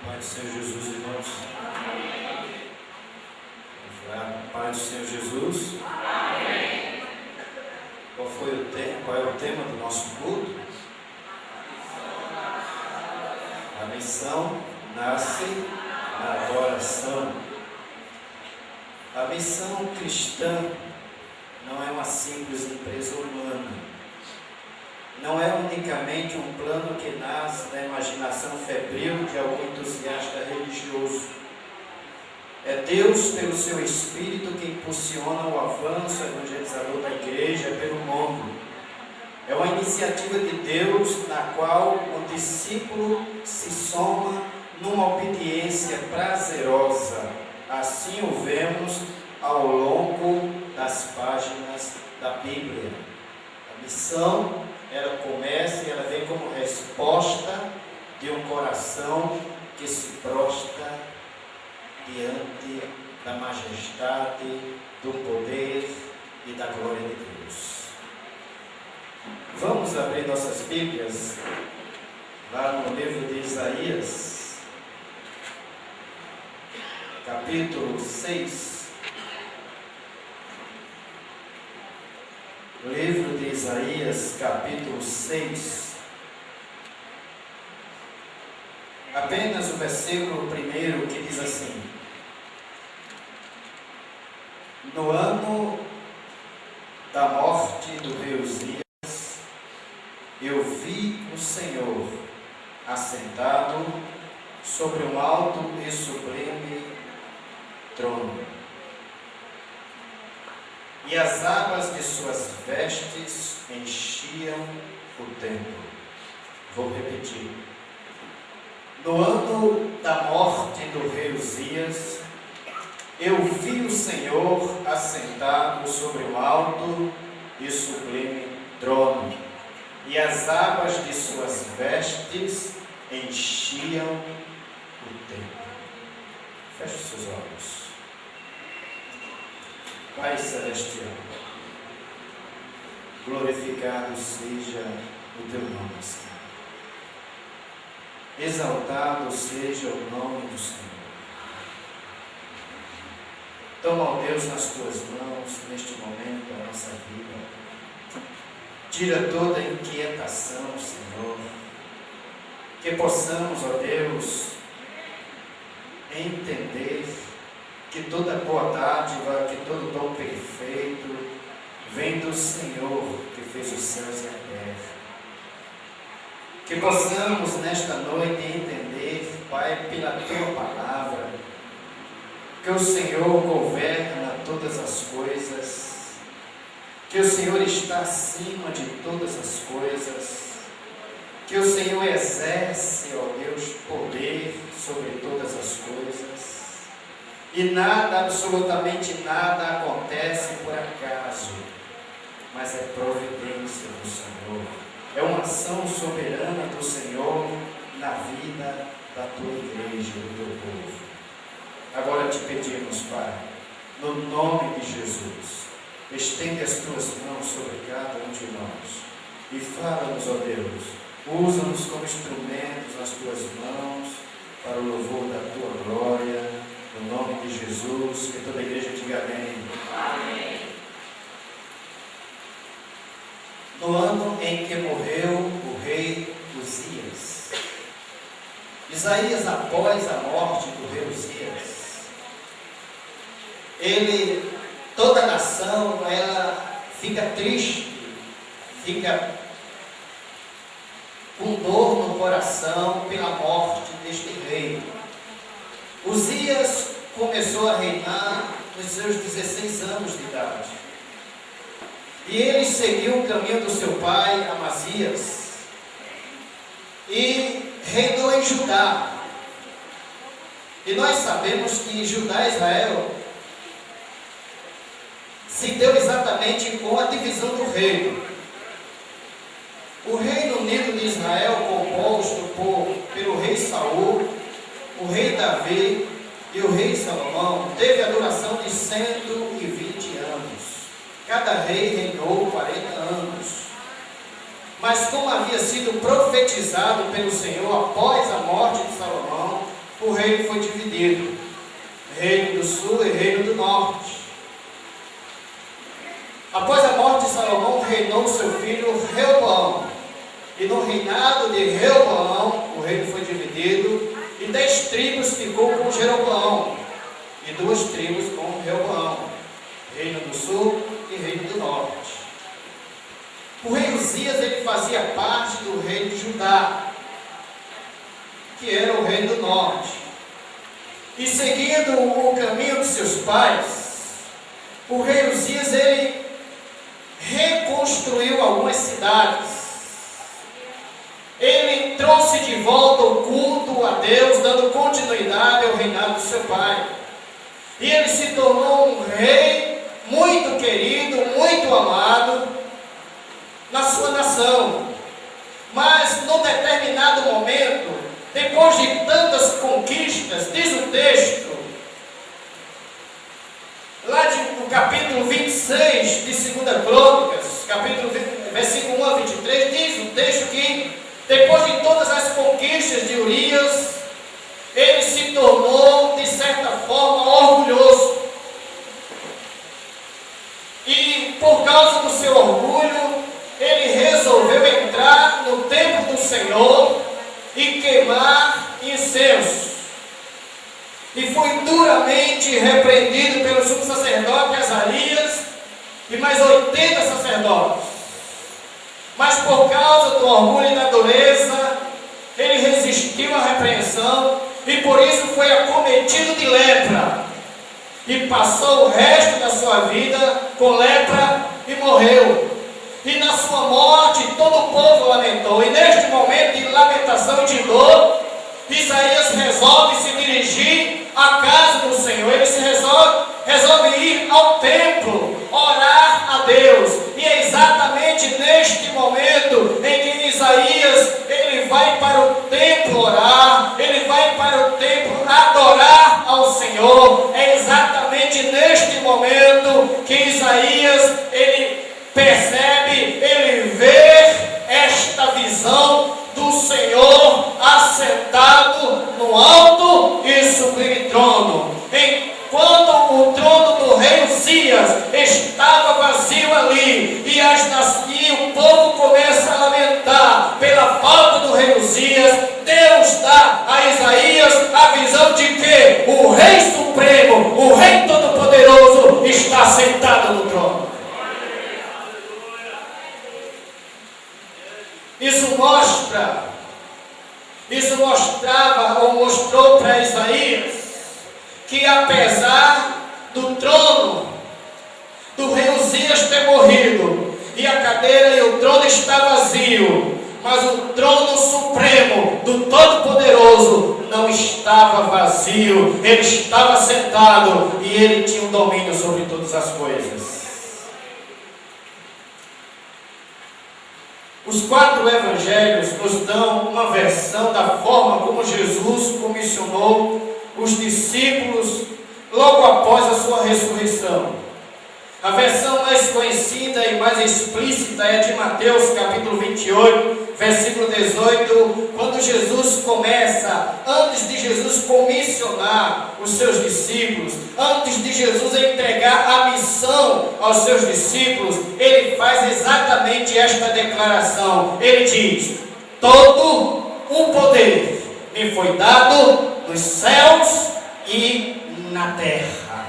Pai do Senhor Jesus, irmãos. Vamos orar. Pai do Senhor Jesus. Amém. Qual é o tema do nosso culto? A missão nasce na adoração. A missão cristã não é uma simples empresa humana. Não é unicamente um plano que nasce da imaginação febril de algum entusiasta religioso. É Deus, pelo seu Espírito, que impulsiona o avanço evangelizador da igreja pelo mundo. É uma iniciativa de Deus na qual o discípulo se soma numa obediência prazerosa. Assim o vemos ao longo das páginas da Bíblia. A missão, ela começa e ela vem como resposta de um coração que se prostra diante da majestade, do poder e da glória de Deus. Vamos abrir nossas Bíblias lá no livro de Isaías, capítulo 6. Livro de Isaías, capítulo 6. Apenas o versículo 1 que diz assim: no ano da morte do rei Uzias, eu vi o Senhor assentado sobre um alto e sublime trono, e as abas de suas vestes enchiam o templo. Vou repetir. No ano da morte do rei Uzias, eu vi o Senhor assentado sobre um alto e sublime trono, e as abas de suas vestes enchiam o templo. Feche seus olhos. Pai Celestial, glorificado seja o teu nome, Senhor. Exaltado seja o nome do Senhor. Toma, ó Deus, nas tuas mãos, neste momento, a nossa vida. Tira toda a inquietação, Senhor. Que possamos, ó Deus, entender que toda boa dádiva, que todo dom perfeito vem do Senhor que fez os céus e a terra. Que possamos nesta noite entender, Pai, pela tua palavra, que o Senhor governa todas as coisas, que o Senhor está acima de todas as coisas, que o Senhor exerce, ó Deus, poder sobre todas as coisas. E nada, absolutamente nada acontece por acaso, mas é providência do Senhor. É uma ação soberana do Senhor na vida da tua igreja, do teu povo. Agora te pedimos, Pai, no nome de Jesus, estende as tuas mãos sobre cada um de nós e fala-nos, ó Deus, usa-nos como instrumentos nas tuas mãos para o louvor da tua glória. No nome de Jesus, que toda a igreja diga amém. Amém. No ano em que morreu o rei Uzias, Isaías, após a morte do rei Uzias, toda a nação, ela fica triste, fica com dor no coração pela morte deste rei. Uzias começou a reinar nos seus 16 anos de idade. E ele seguiu o caminho do seu pai, Amazias, e reinou em Judá. E nós sabemos que Judá e Israel se deu exatamente com a divisão do reino. O Reino Unido de Israel, composto pelo rei Saul, o rei Davi e o rei Salomão, teve a duração de 120 anos. Cada rei reinou 40 anos. Mas como havia sido profetizado pelo Senhor após a morte de Salomão, reino foi dividido: reino do sul e reino do norte. Após a morte de Salomão, reinou seu filho Reoboão. E no reinado de Reoboão, o reino foi dividido, e 10 tribos ficou com Jeroboão, e 2 tribos com Reoboão, reino do sul e reino do norte. O rei Uzias, ele fazia parte do reino de Judá, que era o reino do norte. E seguindo o caminho de seus pais, o rei Uzias, ele reconstruiu algumas cidades. Ele trouxe de volta o culto a Deus, dando continuidade ao reinado do seu pai. E ele se tornou um rei muito querido, muito amado na sua nação. Mas num determinado momento, depois de tantas conquistas, diz o texto, lá no capítulo 26 de 2 Crônicas, versículo 1 a 23, diz o texto que depois de todas as conquistas de Urias, ele se tornou, de certa forma, orgulhoso. E por causa do seu orgulho, ele resolveu entrar no templo do Senhor e queimar incenso. E foi duramente repreendido pelo sumo sacerdote Azarias e mais 80 sacerdotes. Mas por causa do orgulho e da dureza, ele resistiu à repreensão e por isso foi acometido de lepra. E passou o resto da sua vida com lepra e morreu. E na sua morte todo o povo lamentou. E neste momento de lamentação e de dor, Isaías resolve se dirigir à casa do Senhor. Ele resolve ir ao templo, orar a Deus. E é exatamente neste momento em que Isaías, ele vai para o templo orar, ele vai para o templo adorar ao Senhor. É exatamente neste momento que Isaías, ele percebe, ele vê esta visão do Senhor assentado no alto e sublime trono. Enquanto o trono do rei Uzias estava vazio ali, e o povo começa a lamentar pela falta do rei Uzias, Deus dá a Isaías a visão de que o Rei Supremo, o Rei Todo-Poderoso, está sentado no trono. Isso mostrou para Isaías que, apesar do trono do rei Uzias ter morrido e a cadeira e o trono está vazio, mas o trono supremo do Todo-Poderoso não estava vazio, ele estava sentado e ele tinha o domínio sobre todas as coisas. Os 4 evangelhos nos dão uma versão da forma como Jesus comissionou os discípulos logo após a sua ressurreição. A versão mais conhecida e mais explícita é de Mateus capítulo 28, versículo 18, quando Jesus começa, antes de Jesus comissionar os seus discípulos, antes de Jesus entregar a missão aos seus discípulos, ele faz exatamente esta declaração. Ele diz: todo o poder me foi dado nos céus e na terra.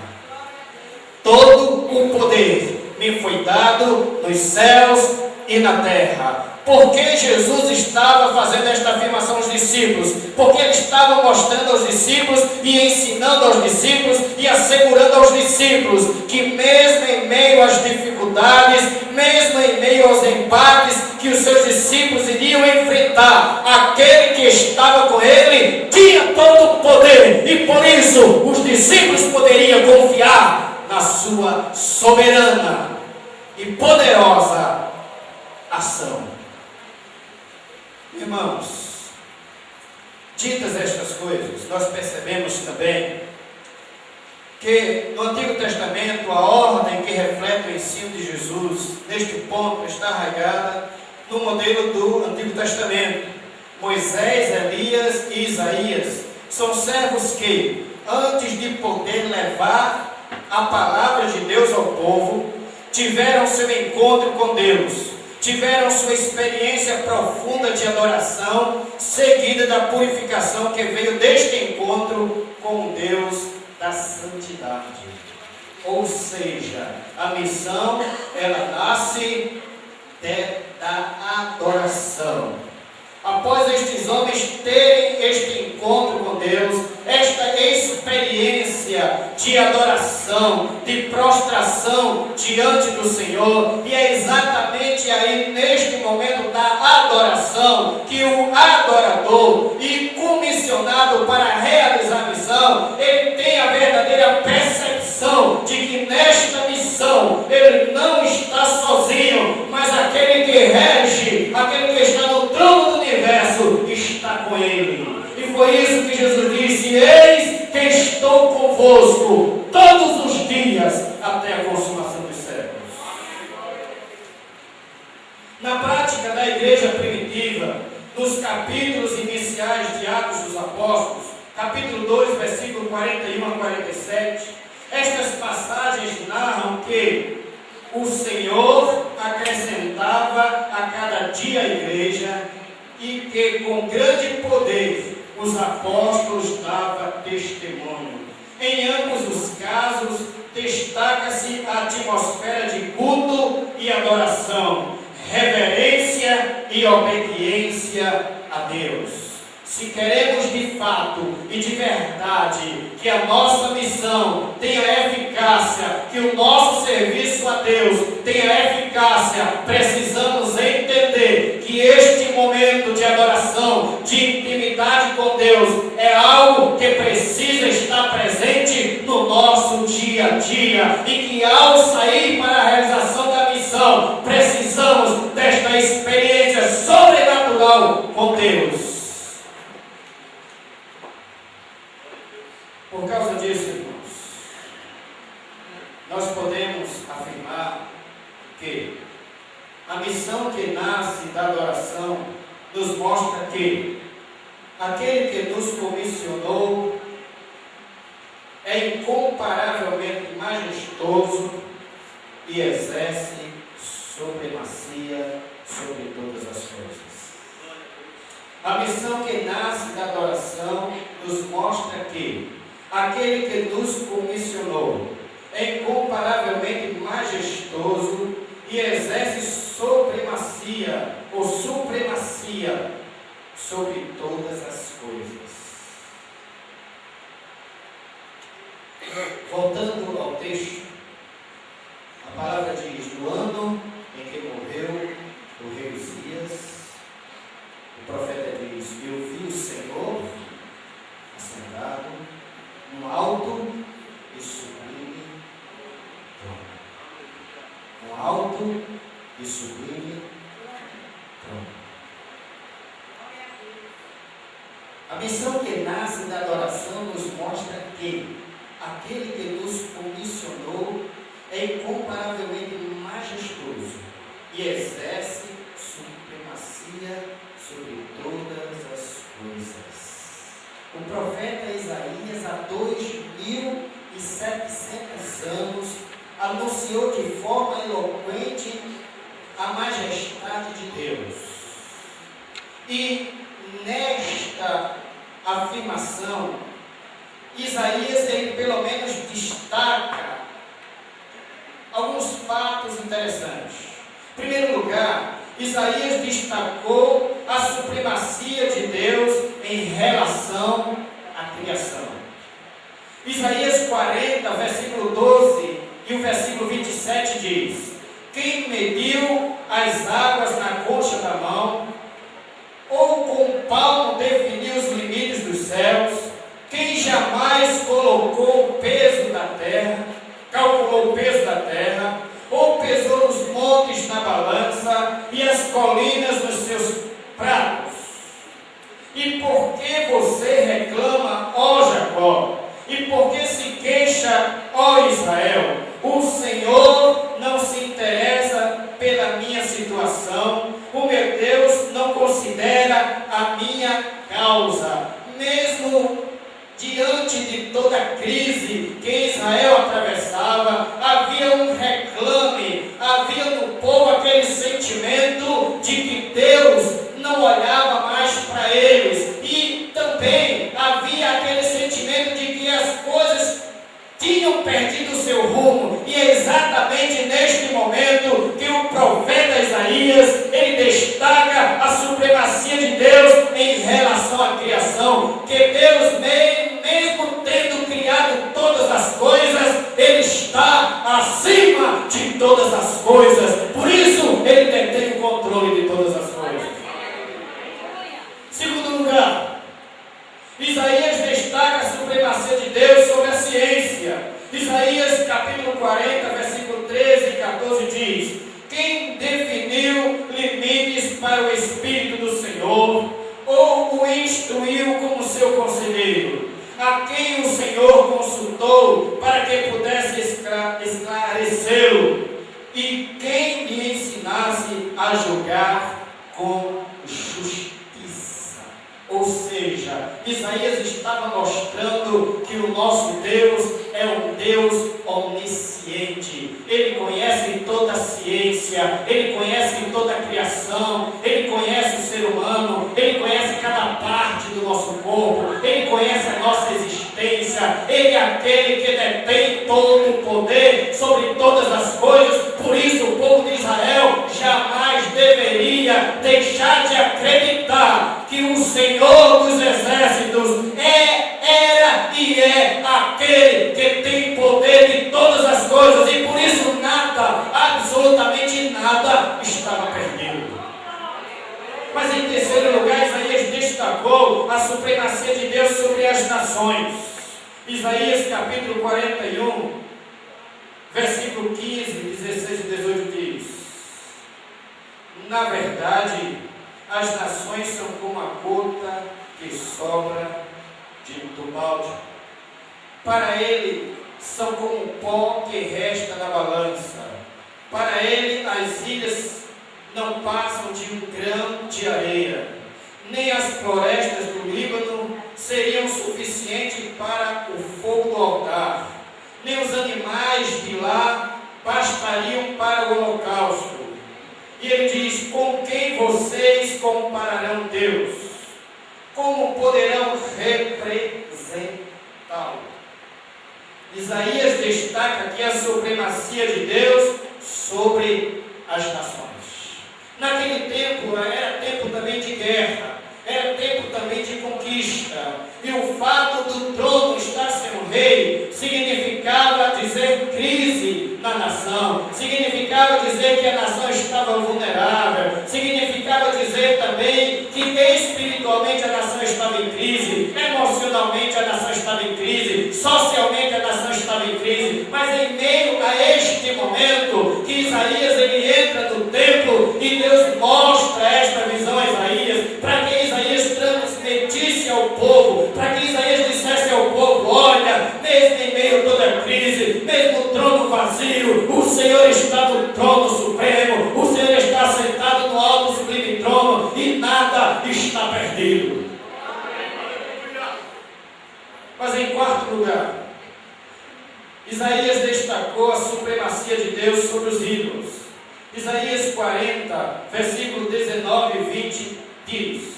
Todo o poder me foi dado nos céus e na terra. Por que Jesus estava fazendo esta afirmação aos discípulos? Porque ele estava mostrando aos discípulos e ensinando aos discípulos e assegurando aos discípulos que mesmo em meio às dificuldades, mesmo em meio aos empates que os seus discípulos iriam enfrentar, aquele que estava com ele tinha todo o poder e por isso os discípulos poderiam confiar na sua soberana e poderosa ação. Irmãos, ditas estas coisas, nós percebemos também que no Antigo Testamento a ordem que reflete o ensino de Jesus, neste ponto, está arraigada no modelo do Antigo Testamento. Moisés, Elias e Isaías são servos que, antes de poder levar a palavra de Deus ao povo, tiveram seu encontro com Deus, tiveram sua experiência profunda de adoração, seguida da purificação que veio deste encontro com Deus da santidade. Ou seja, a missão, ela nasce da adoração. Após estes homens terem este encontro com Deus, esta experiência de adoração, de prostração diante do Senhor, e é exatamente aí neste momento da adoração que o adorador e comissionado para realizar a missão, ele tem a verdadeira percepção de que nesta missão ele não está sozinho, mas aquele que rege, aquele que está no trono do universo está com ele. E foi isso que Jesus disse: eis que estou convosco todos os dias até a consumação dos séculos. Na prática da igreja primitiva, nos capítulos iniciais de Atos dos Apóstolos, capítulo 2, versículo 41 a 47, estas passagens narram que o Senhor acrescentava a cada dia a igreja e que com grande poder os apóstolos davam testemunho. Em ambos os casos, destaca-se a atmosfera de culto e adoração, reverência e obediência a Deus. Se queremos de fato e de verdade que a nossa missão tenha eficácia, que o nosso serviço a Deus tenha eficácia, precisamos entender que este momento de adoração, de intimidade com Deus, é algo que precisa estar presente no nosso dia a dia, e que ao sair para a realização da missão, precisamos desta experiência sobrenatural com Deus. Por causa disso, irmãos, nós podemos afirmar que a missão que nasce da adoração nos mostra que aquele que nos comissionou é incomparavelmente majestoso e exerce supremacia sobre todas as coisas. A missão que nasce da adoração nos mostra que aquele que nos comissionou é incomparavelmente majestoso e exerce supremacia ou supremacia sobre todas as coisas. Voltando ao texto, a palavra diz: no ano em que morreu o rei Uzias, o profeta diz: eu vi o Senhor assentado num alto e sublime trono. Um alto e sublime trono. A missão que nasce da adoração nos mostra que aquele que nos comissionou é incomparavelmente majestoso e exerce supremacia sobre todas as coisas. O profeta Isaías, há 2.700 anos, anunciou de forma eloquente a majestade de Deus. E nesta afirmação, Isaías, ele pelo menos destaca alguns fatos interessantes. Em primeiro lugar, Isaías destacou a supremacia de Deus em relação à criação. Isaías 40, versículo 12 e o versículo 27 diz: quem mediu as águas na concha da mão, ou com o palmo definiu os limites dos céus, quem jamais colocou o peso da terra, calculou o peso da terra, ou pesou os montes na balança e as colinas nos seus pratos? E por que você reclama, ó Jacó? E por que se queixa, ó Israel? O Senhor não se interessa pela minha situação, o meu Deus diante de toda a crise que Israel atravessava, havia um reclame, havia no povo aquele sentimento de que Deus não olhava mais para eles, e também havia aquele sentimento de que as coisas tinham perdido o seu rumo, e é exatamente neste momento que o profeta Isaías, ele destaca a supremacia de Deus em relação à criação, que Deus, mesmo tendo criado todas as coisas, ele está acima de todas as coisas, por isso ele detém o controle de todas as coisas. Segundo lugar, Isaías destaca a supremacia de Deus sobre a ciência. Isaías capítulo 40, versículo 13 e 14 diz: quem definiu limites para o Espírito do Senhor, ou o instruiu como seu conselheiro? A quem o Senhor consultou para que pudesse esclarecê-lo? E quem lhe ensinasse a julgar com justiça? Ou seja, Isaías estava mostrando que o nosso Deus é um Deus onisciente. Ele conhece toda a ciência, ele conhece toda a criação, ele conhece o ser humano, ele conhece cada parte do nosso corpo, ele conhece a nossa existência, ele é aquele que detém todo o poder sobre todas as coisas. Por isso o povo de Israel jamais deveria deixar de acreditar que o Senhor dos exércitos era e é aquele que tem poder de todas as coisas, e por isso nada, absolutamente nada, estava perdido. Mas em terceiro lugar, Isaías destacou a supremacia de Deus sobre as nações. Isaías capítulo 41, versículo 15, 16 e 18 diz: na verdade, as nações são como a gota que sobra do balde. Para ele são como o pó que resta na balança. Para ele as ilhas não passam de um grão de areia. Nem as florestas do Líbano seriam suficientes para o fogo do altar. Nem os animais de lá bastariam para o holocausto. E ele diz: com quem vocês compararão Deus? Como poderão representá-lo? Isaías destaca aqui a supremacia de Deus sobre as nações. Naquele tempo, era tempo também de guerra, era tempo também de conquista, e o fato do trono estar sendo rei significava dizer crise na nação, significava dizer que a nação estava vulnerável, significava dizer também que espiritualmente a nação estava em crise, emocionalmente a nação estava em crise, socialmente a nação estava em crise. Mas em meio a este momento que Isaías ele entra no templo e Deus mostra esta visão a Isaías, para que Isaías transmitisse ao povo, para que Isaías dissesse ao povo: olha, mesmo em meio a toda a crise, mesmo o trono vazio, o Senhor está no trono supremo, o Senhor está sentado no alto sublime trono, e nada está perdido. Mas em quarto lugar, Isaías destacou a supremacia de Deus sobre os ídolos. Isaías 40, versículo 19 e 20 diz: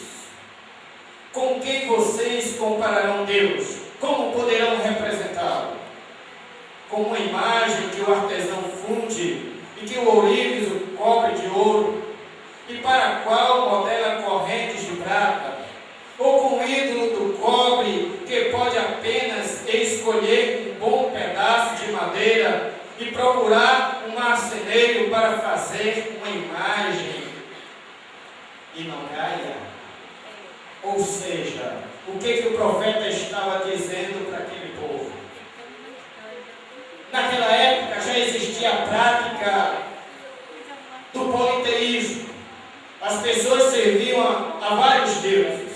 com quem vocês compararão Deus? Como poderão representá-lo? Com uma imagem que o artesão funde e que o ourives o cobre de ouro, e para a qual modela correntes de prata, ou com o ídolo do cobre que pode apenas escolher um bom pedaço de madeira e procurar um marceneiro para fazer uma imagem e não caia? Ou seja, o que o profeta estava dizendo para aquele povo? Naquela época já existia a prática do politeísmo. As pessoas serviam a vários deuses.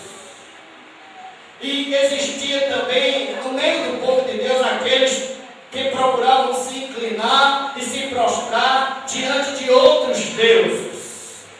E existia também no meio do povo de Deus aqueles que procuravam se inclinar e se prostrar diante de outros deuses.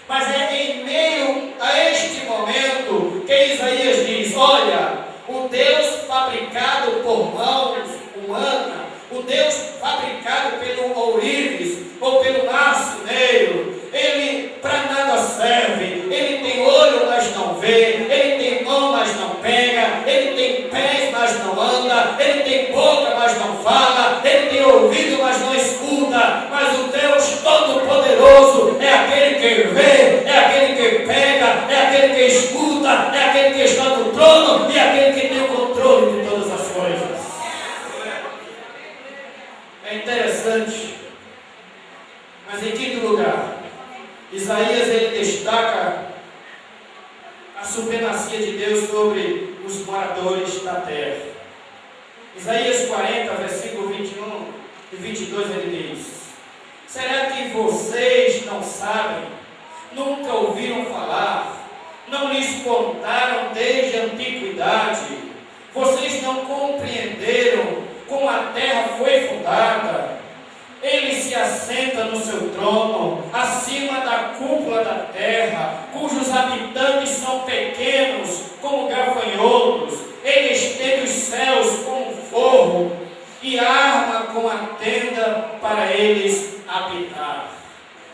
Mas é em meio a este momento que Isaías diz: olha, o Deus fabricado por mãos humanas, o Deus fabricado pelo ourives ou pelo marceneiro, ele para nada serve. Ele tem olho, mas não vê, ele tem mão, mas não pega, ele tem pés, mas não anda, ele tem boca, mas não fala, ele tem ouvido, mas não escuta. Mas o Deus Todo-Poderoso é aquele que vê, é aquele que pega, é aquele que escuta, é aquele que está no trono e é aquele que tem o controle de todas as coisas. É interessante. Mas em quinto lugar, Isaías ele destaca a supremacia de Deus sobre os moradores da terra. Isaías 40, versículo 21 e 22, ele diz: será que vocês não sabem, nunca ouviram falar, não lhes contaram desde a antiguidade? Vocês não compreenderam como a terra foi fundada? Ele se assenta no seu trono, acima da cúpula da terra, cujos habitantes são pequenos como gafanhotos. Ele estende os céus como um forro e arma com a tenda para eles habitar.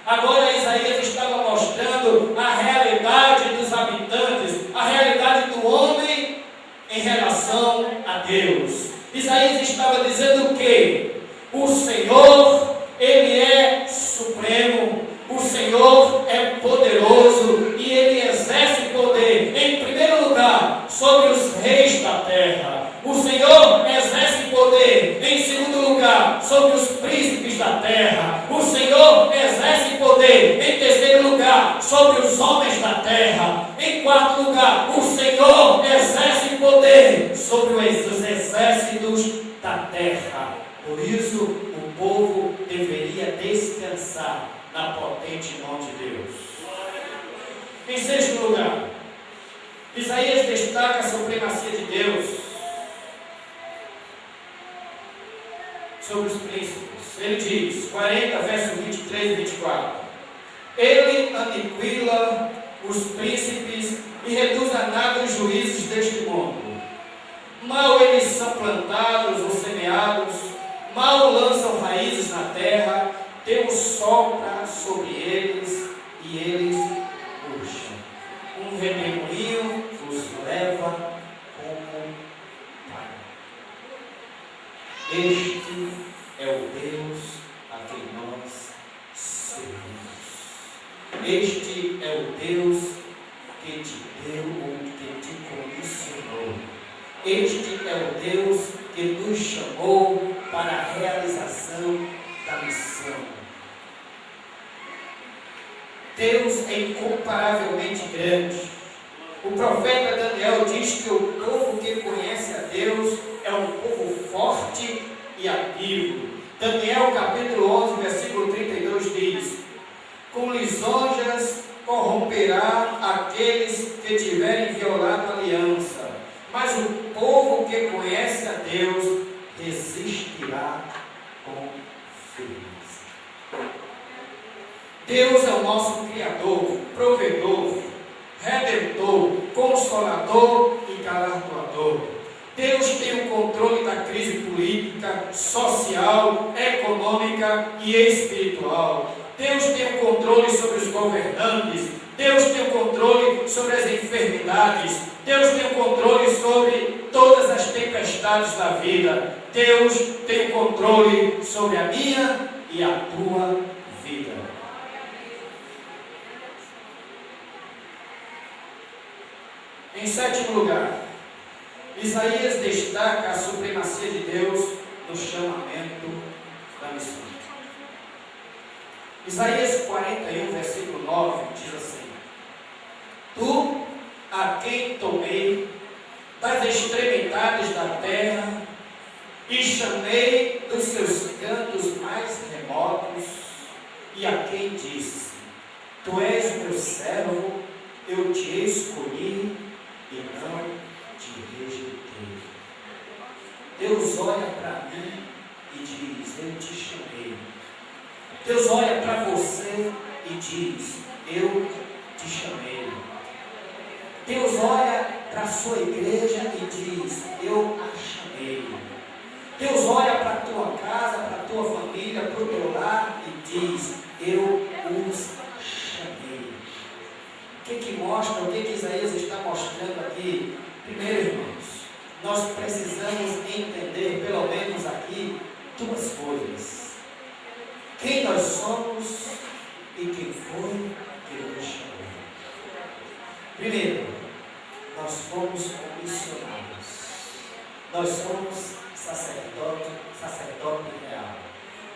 Agora Isaías estava mostrando a realidade dos habitantes, a realidade do homem em relação a Deus. Isaías estava dizendo o quê? O Senhor, Ele é supremo, o Senhor é poderoso e Ele exerce poder, em primeiro lugar, sobre os reis da terra. O Senhor exerce poder, em segundo lugar, sobre os príncipes da terra. O Senhor exerce poder, em terceiro lugar, sobre os homens da terra. Em quarto lugar, o Senhor exerce poder sobre os exércitos da terra. Por isso, o povo deveria descansar na potente mão de Deus. Em sexto lugar, Isaías destaca a supremacia de Deus sobre os príncipes. Ele diz, 40, versos 23 e 24: ele aniquila os príncipes e reduz a nada os juízes deste mundo. Mal eles são plantados ou semeados, mal lançam raízes na terra, Deus sopra sobre eles e eles murcham. Um redemoinho os leva como pai. Este é o Deus a quem nós servimos. Este é o Deus que te deu ou que te comissionou. Este é o Deus que nos chamou para a realização da missão. Deus é incomparavelmente grande. O profeta Daniel diz que o povo que conhece a Deus é um povo forte e ativo. Daniel capítulo 11, versículo 32 diz: com lisonjas corromperá aqueles que tiverem violado a aliança, mas o povo que conhece a Deus resistirá com firmeza. Deus é o nosso Criador, provedor, redentor, consolador e galardoador. Deus tem o controle da crise política, social, econômica e espiritual. Deus tem o controle sobre os governantes. Deus tem o controle sobre as enfermidades. Deus tem o controle sobre todas as tempestades da vida. Deus tem o controle sobre a minha e a tua vida. Em sétimo lugar, Isaías destaca a supremacia de Deus no chamamento da missão. Isaías 41, versículo 9, diz assim: tu, a quem tomei das extremidades da terra e chamei dos seus cantos mais remotos, e a quem disse: tu és meu servo, eu te escolhi e não te rejeitei. Deus olha para mim e diz: eu te chamei. Deus olha para você e diz: eu te chamei. Deus olha para a sua igreja e diz: eu a nós precisamos entender, pelo menos aqui, duas coisas: quem nós somos e quem foi que nos chamou. Primeiro, nós fomos comissionados. Nós somos sacerdote real.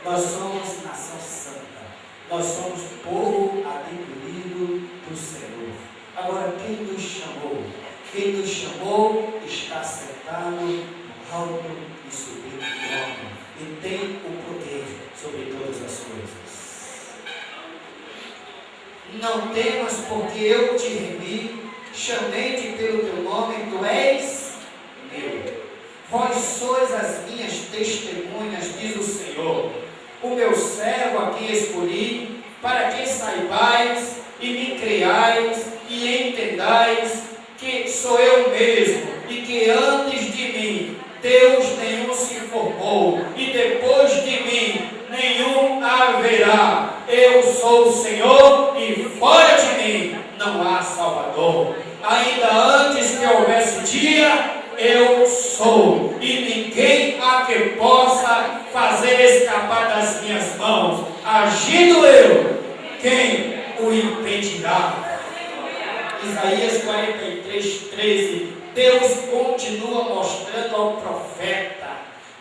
Nós somos nação santa. Nós somos povo adquirido do Senhor. Agora, quem nos chamou? Quem nos chamou está sentado no alto e sublime trono e tem o poder sobre todas as coisas. Não temas, porque eu te remi, chamei-te pelo teu nome, tu és meu. Vós sois as minhas testemunhas, diz o Senhor, o meu servo a quem escolhi, para que saibais e me creais e entendais que sou eu mesmo, e que antes de mim Deus nenhum se formou, e depois de mim nenhum haverá. Eu sou o Senhor, e fora de mim não há Salvador. Ainda antes que houvesse dia, eu sou, e ninguém há que possa fazer escapar das minhas mãos. Agindo eu, quem o impedirá? Isaías 43, 13. Deus continua mostrando ao profeta.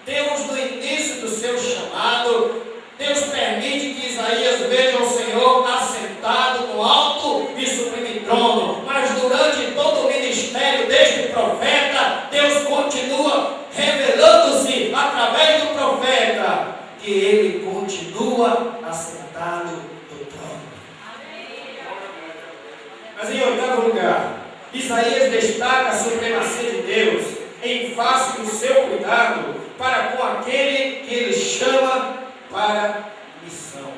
Deus, no início do seu chamado, Deus permite que Isaías veja o Senhor assentado no alto e sublime trono. Mas durante todo o ministério deste profeta, Deus continua revelando-se através do profeta, que ele continua assentado no trono. Mas em oitavo lugar, Isaías destaca a supremacia de Deus em face do seu cuidado para com aquele que ele chama para missão.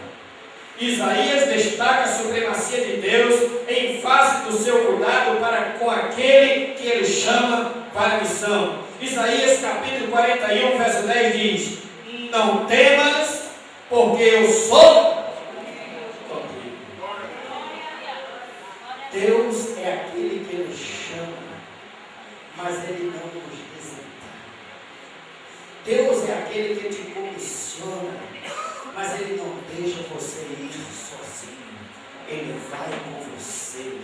Isaías destaca a supremacia de Deus em face do seu cuidado para com aquele que ele chama para missão. Isaías capítulo 41, verso 10 diz: não temas, porque eu sou contigo. Deus é aquele que nos chama, mas ele não nos desampara. Deus é aquele que te comissiona, mas ele não deixa você ir sozinho. Ele vai com você,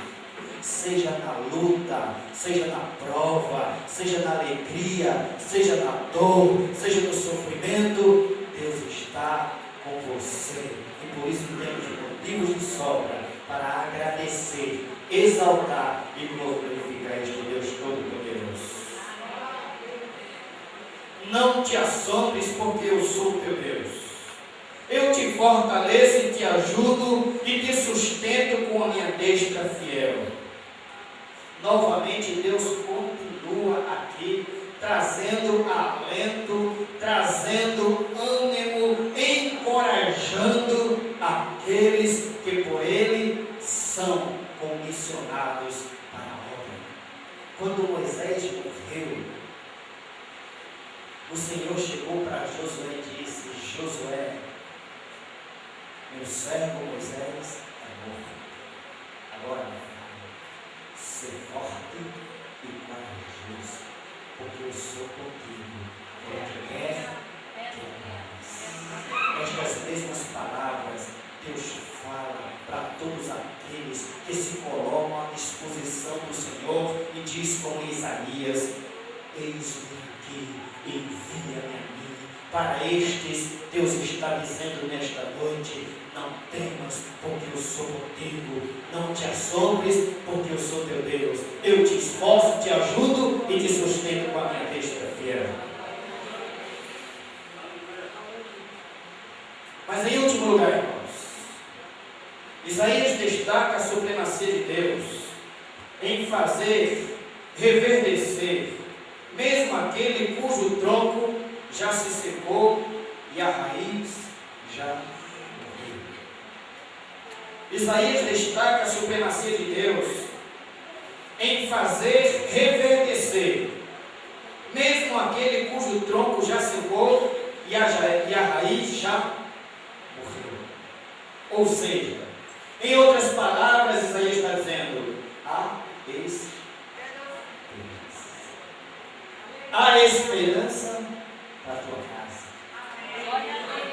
seja na luta, seja na prova, seja na alegria, seja na dor, seja no sofrimento. Deus está com você, e por isso temos motivos de sobra para agradecer, exaltar e glorificar este Deus Todo-Poderoso. Não te assombres, porque eu sou o teu Deus. Eu te fortaleço e te ajudo e te sustento com a minha destra fiel. Novamente Deus continua aqui trazendo alento, trazendo ânimo, encorajando aqueles que por Ele são comissionados para a obra. Quando Moisés morreu, o Senhor chegou para Josué e disse: Josué, meu servo Moisés é morto. Agora, ser forte e corajoso, porque eu sou contigo, por onde quer que andares. Estas mesmas palavras Deus fala para todos aqueles que se colocam à disposição do Senhor e diz como Isaías: eis-me aqui, envia-me a mim. Para estes, Deus está dizendo nesta noite: não temas, porque eu sou contigo. Não te assombres, porque eu sou teu Deus. Eu te esforço, te ajudo e te sustento com a minha destra fiel. Mas em último lugar, irmãos, Isaías destaca a supremacia de Deus em fazer reverdecer mesmo aquele cujo tronco já se secou e a raiz já morreu. Isaías destaca a supremacia de Deus em fazer reverdecer mesmo aquele cujo tronco já secou e a raiz já morreu. Ou seja, em outras palavras, Isaías está dizendo: Há esperança para a tua casa.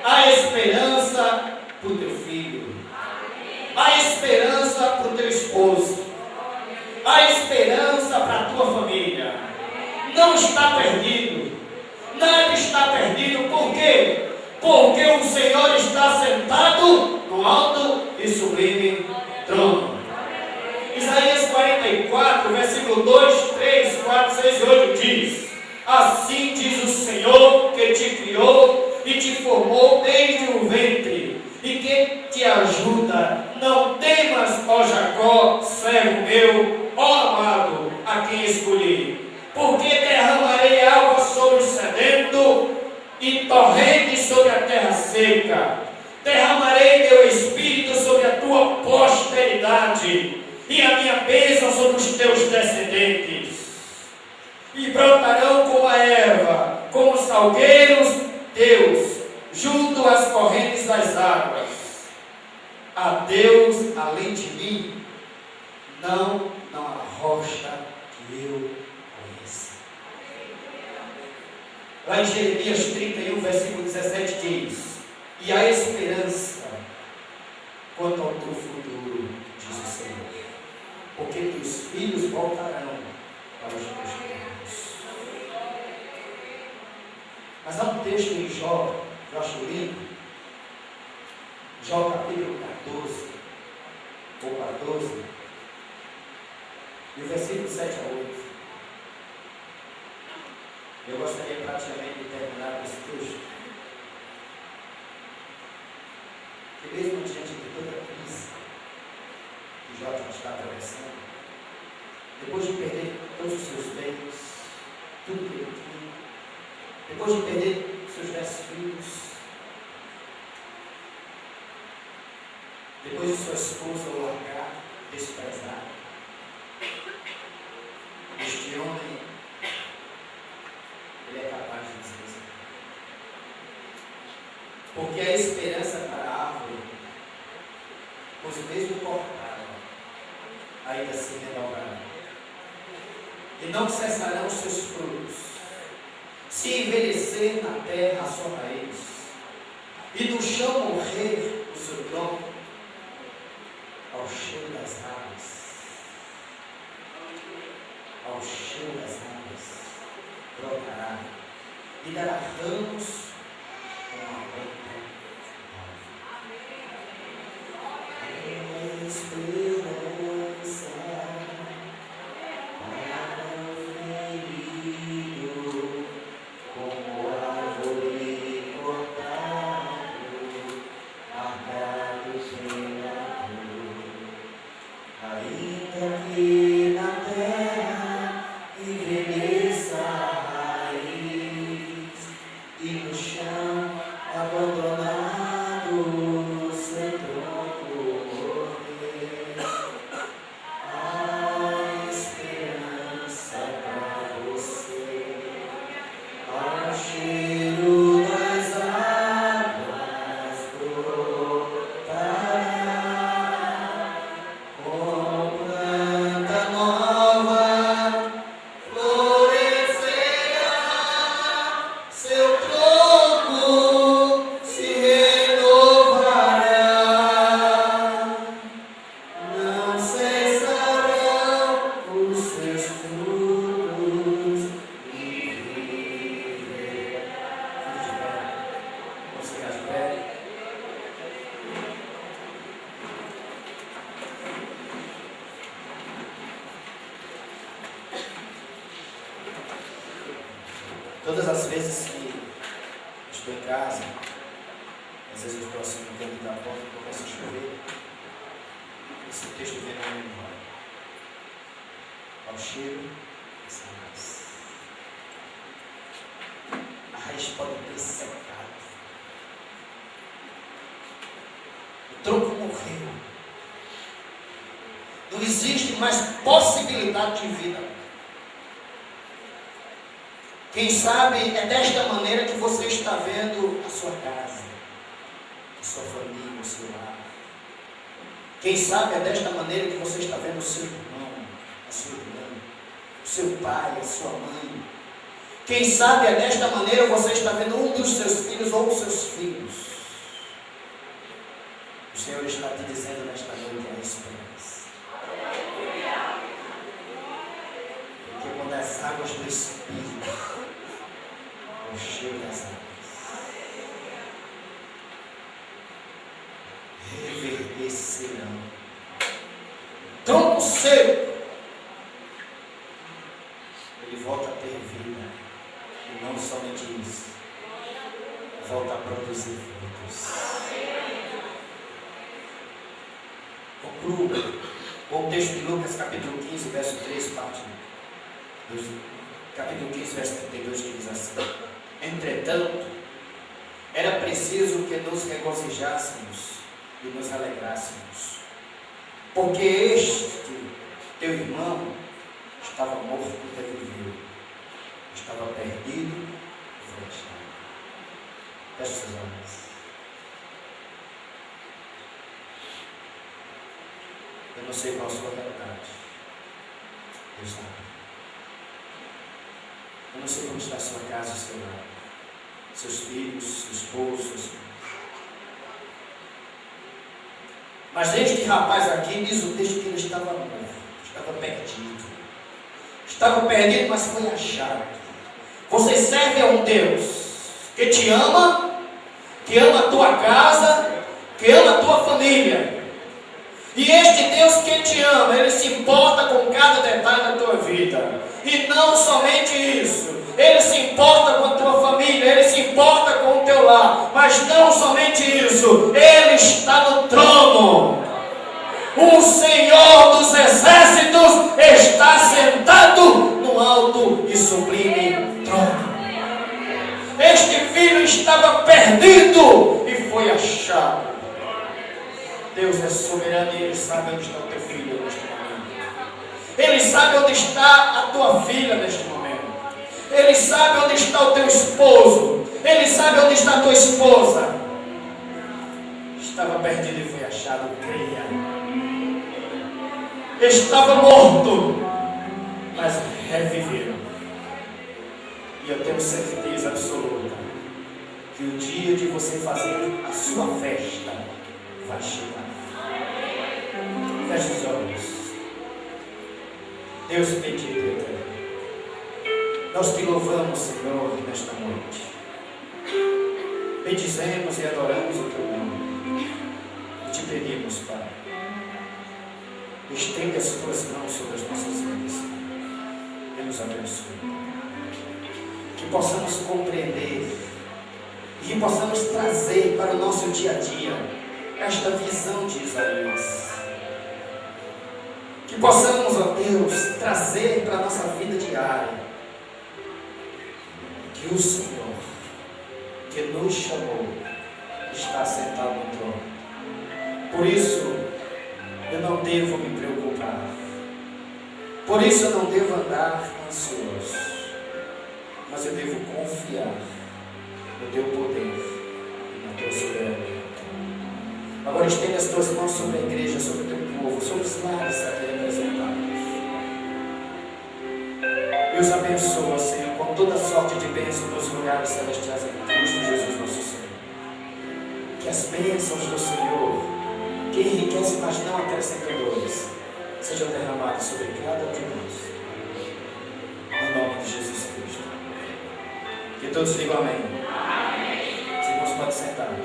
Há esperança para o teu filho. Há esperança para o teu esposo. Há esperança para a tua família. Não está perdido. Nada está perdido. Por quê? Porque o Senhor está sentado no alto e sublime trono. Isaías 44, versículo 2, 3, 4, 6 e 8 diz: assim diz o Senhor que te criou e te formou desde o ventre, e que te ajuda. Não temas, ó Jacó, servo meu, ó amado, a quem escolhi. Porque derramarei água sobre o sedento e torrentes sobre a terra seca. Derramarei meu espírito sobre a tua posteridade e a minha bênção sobre os teus descendentes. E brotarão como a erva, como os salgueiros, Deus, junto às correntes das águas. A Deus, além de mim, não há rocha que eu conheça. Lá em Jeremias 31, versículo 17 diz: e a esperança quanto ao teu futuro, diz o Senhor, porque teus filhos voltarão para os teus termos. Mas há um texto em Jó, eu acho lindo, Jó capítulo 14, ou 14, e o versículo 7 a 8. Eu gostaria praticamente de terminar com esse texto, que mesmo diante de toda a crise que Jó está atravessando, depois de perder todos os seus bens, tudo que ele tinha, depois de perder seus 10 filhos, depois de sua esposa o largar, desprezar, este homem, ele é capaz de dizer isso. Porque a esperança para a árvore, pois mesmo cortada, ainda se renovará. E não cessarão os seus frutos, se envelhecer na terra a sua raiz, e no chão morrer o seu tronco, ao cheiro das águas, ao cheiro das águas, brotará, e dará ramos como a planta nova. Esperança para o ferido, como árvore cortado, marcado sem amor, ainda que na terra envelheça a raiz, e no chão abandonado seu tronco morrer. A esperança para você, ao cheiro das águas brotará, como planta nova florescerá, seu tronco se renovará, não cessarão os seus frutos e viverá. Vamos ficar de pé. Todas as vezes que estou em casa, às vezes eu estou assim no canto da porta e começa a chover, esse texto vem na minha memória. Ao cheiro das águas, a raiz pode ter secado, o tronco morreu, não existe mais possibilidade de vida. Quem sabe é desta maneira que você está vendo a sua casa, a sua família, o seu lar. Quem sabe é desta maneira que você está vendo o seu irmão, a sua irmã, o seu pai, a sua mãe. Quem sabe é desta maneira você está vendo um dos seus filhos ou os seus filhos. O Senhor está te dizendo nesta noite a esperança. Porque quando as águas do Espírito encherem as águas, reverdecerão. Tronco seco, ele volta a ter vida. E não somente isso, volta a produzir frutos. Concluo com o texto de Lucas, capítulo 15, verso 3, parte 2, capítulo 15, verso 32, que diz assim: entretanto, era preciso que nos regozijássemos e nos alegrássemos, porque este teu irmão estava morto e reviveu, estava perdido e foi achado. Feche seus olhos. Eu não sei qual a sua realidade, Deus sabe. Eu não sei como está a sua casa, o seu lar, seus filhos, seu esposo, seus filhos. Mas este rapaz aqui diz o texto que ele estava morto, estava perdido. Estava perdido, mas foi achado. Você serve a um Deus que te ama, que ama a tua casa, que ama a tua família. E este Deus que te ama, Ele se importa com cada detalhe da tua vida. E não somente isso, Ele se importa com a tua família, Ele se importa com o teu lar. Mas não somente isso, Ele está no trono. O Senhor dos exércitos está sentado no alto e sublime trono. Este filho estava perdido e foi achado. Deus é soberano e Ele sabe onde está o teu filho neste momento. Ele sabe onde está a tua filha neste momento. Ele sabe onde está o teu esposo. Ele sabe onde está a tua esposa. Estava perdido e foi achado, creia. Estava morto, mas reviveu. E eu tenho certeza absoluta que o dia de você fazer a sua festa vai chegar. Feche os olhos. Deus bendito e eterno, nós te louvamos, Senhor, nesta noite. Bendizemos e adoramos o teu nome. E te pedimos, Pai, estende as tuas mãos sobre as nossas vidas e nos abençoe. Que possamos compreender e que possamos trazer para o nosso dia a dia esta visão de Isaías. Que possamos, ó Deus, trazer para a nossa vida diária que o Senhor, que nos chamou, está sentado no trono. Por isso, eu não devo me preocupar. Por isso, eu não devo andar ansioso. Mas eu devo confiar no teu poder e na tua soberania. Agora estenda as tuas mãos sobre a igreja, sobre o teu povo, sobre os lares aqui representados. E os abençoa, Senhor, com toda sorte de bênção nos lugares celestiais em Cristo Jesus nosso Senhor. Que as bênçãos do Senhor, que enriquece, mas não acrescenta dores, sejam derramadas sobre cada um de nós. No nome de Jesus Cristo. Que todos digam amém. Amém. Os irmãos podem sentar.